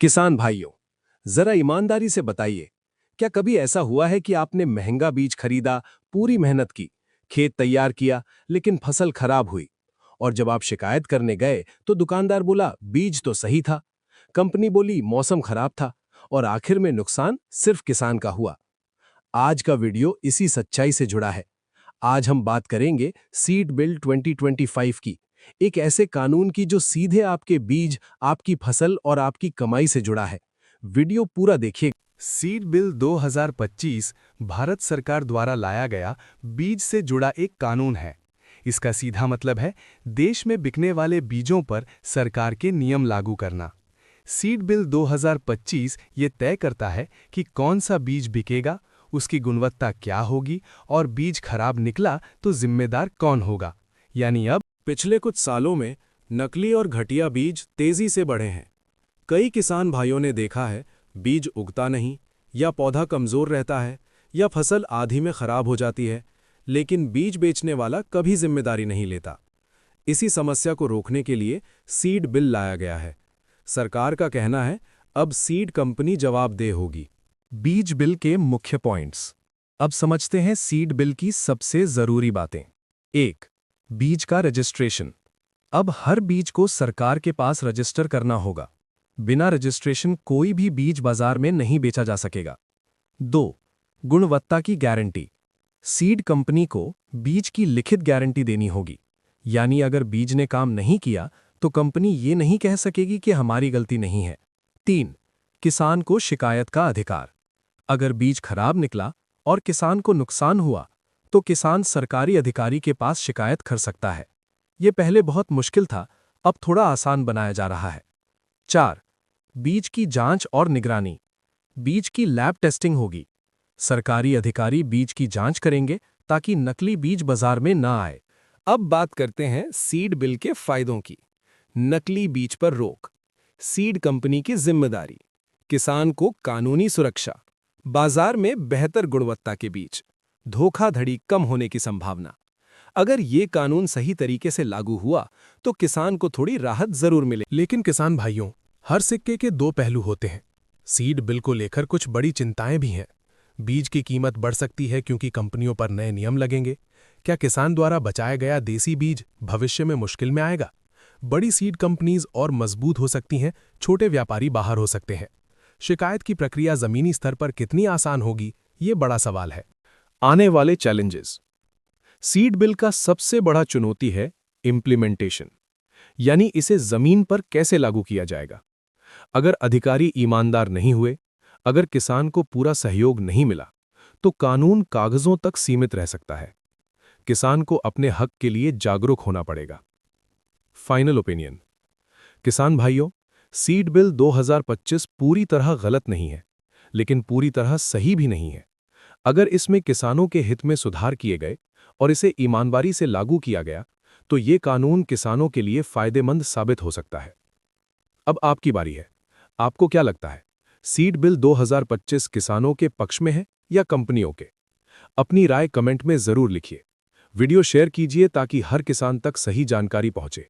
किसान भाइयों, जरा ईमानदारी से बताइए, क्या कभी ऐसा हुआ है कि आपने महंगा बीज खरीदा, पूरी मेहनत की, खेत तैयार किया, लेकिन फसल खराब हुई और जब आप शिकायत करने गए तो दुकानदार बोला बीज तो सही था, कंपनी बोली मौसम खराब था और आखिर में नुकसान सिर्फ किसान का हुआ। आज का वीडियो इसी सच्चाई से जुड़ा है। आज हम बात करेंगे सीड बिल 2025 की, एक ऐसे कानून की जो सीधे आपके बीज, आपकी फसल और आपकी कमाई से जुड़ा है। वीडियो पूरा देखिए। सीड बिल 2025 भारत सरकार द्वारा लाया गया बीज से जुड़ा एक कानून है। इसका सीधा मतलब है देश में बिकने वाले बीजों पर सरकार के नियम लागू करना। सीड बिल 2025 ये तय करता है कि कौन सा बीज बिकेगा, उसकी गुणवत्ता क्या होगी और बीज खराब निकला तो जिम्मेदार कौन होगा। यानी अब पिछले कुछ सालों में नकली और घटिया बीज तेजी से बढ़े हैं। कई किसान भाइयों ने देखा है बीज उगता नहीं, या पौधा कमजोर रहता है, या फसल आधी में खराब हो जाती है, लेकिन बीज बेचने वाला कभी जिम्मेदारी नहीं लेता। इसी समस्या को रोकने के लिए सीड बिल लाया गया है। सरकार का कहना है अब सीड कंपनी जवाबदेह होगी। बीज बिल के मुख्य पॉइंट्स अब समझते हैं। सीड बिल की सबसे जरूरी बातें। 1. बीज का रजिस्ट्रेशन। अब हर बीज को सरकार के पास रजिस्टर करना होगा। बिना रजिस्ट्रेशन कोई भी बीज बाजार में नहीं बेचा जा सकेगा। 2. गुणवत्ता की गारंटी। सीड कंपनी को बीज की लिखित गारंटी देनी होगी, यानी अगर बीज ने काम नहीं किया तो कंपनी ये नहीं कह सकेगी कि हमारी गलती नहीं है। 3. किसान को शिकायत का अधिकार। अगर बीज खराब निकला और किसान को नुकसान हुआ तो किसान सरकारी अधिकारी के पास शिकायत कर सकता है। ये पहले बहुत मुश्किल था, अब थोड़ा आसान बनाया जा रहा है। 4. बीज की जांच और निगरानी। बीज की लैब टेस्टिंग होगी। सरकारी अधिकारी बीज की जांच करेंगे ताकि नकली बीज बाजार में ना आए। अब बात करते हैं सीड बिल के फायदों की। नकली बीज पर रोक, सीड कंपनी की जिम्मेदारी, किसान को कानूनी सुरक्षा, बाजार में बेहतर गुणवत्ता के बीज, धोखाधड़ी कम होने की संभावना। अगर ये कानून सही तरीके से लागू हुआ तो किसान को थोड़ी राहत जरूर मिले। लेकिन किसान भाइयों, हर सिक्के के दो पहलू होते हैं। सीड बिल को लेकर कुछ बड़ी चिंताएं भी हैं। बीज की कीमत बढ़ सकती है क्योंकि कंपनियों पर नए नियम लगेंगे। क्या किसान द्वारा बचाया गया देसी बीज भविष्य में मुश्किल में आएगा? बड़ी सीड कंपनीज और मजबूत हो सकती हैं, छोटे व्यापारी बाहर हो सकते हैं। शिकायत की प्रक्रिया जमीनी स्तर पर कितनी आसान होगी, ये बड़ा सवाल है। आने वाले चैलेंजेस। सीड बिल का सबसे बड़ा चुनौती है इम्प्लीमेंटेशन, यानी इसे जमीन पर कैसे लागू किया जाएगा। अगर अधिकारी ईमानदार नहीं हुए, अगर किसान को पूरा सहयोग नहीं मिला, तो कानून कागजों तक सीमित रह सकता है। किसान को अपने हक के लिए जागरूक होना पड़ेगा। Final opinion. किसान भाइयों, सीड बिल 2025 पूरी तरह गलत नहीं है, लेकिन पूरी तरह सही भी नहीं है। अगर इसमें किसानों के हित में सुधार किए गए और इसे ईमानदारी से लागू किया गया, तो ये कानून किसानों के लिए फायदेमंद साबित हो सकता है। अब आपकी बारी है। आपको क्या लगता है, सीड बिल 2025 किसानों के पक्ष में है या कंपनियों के? अपनी राय कमेंट में जरूर लिखिए। वीडियो शेयर कीजिए ताकि हर किसान तक सही जानकारी पहुंचे।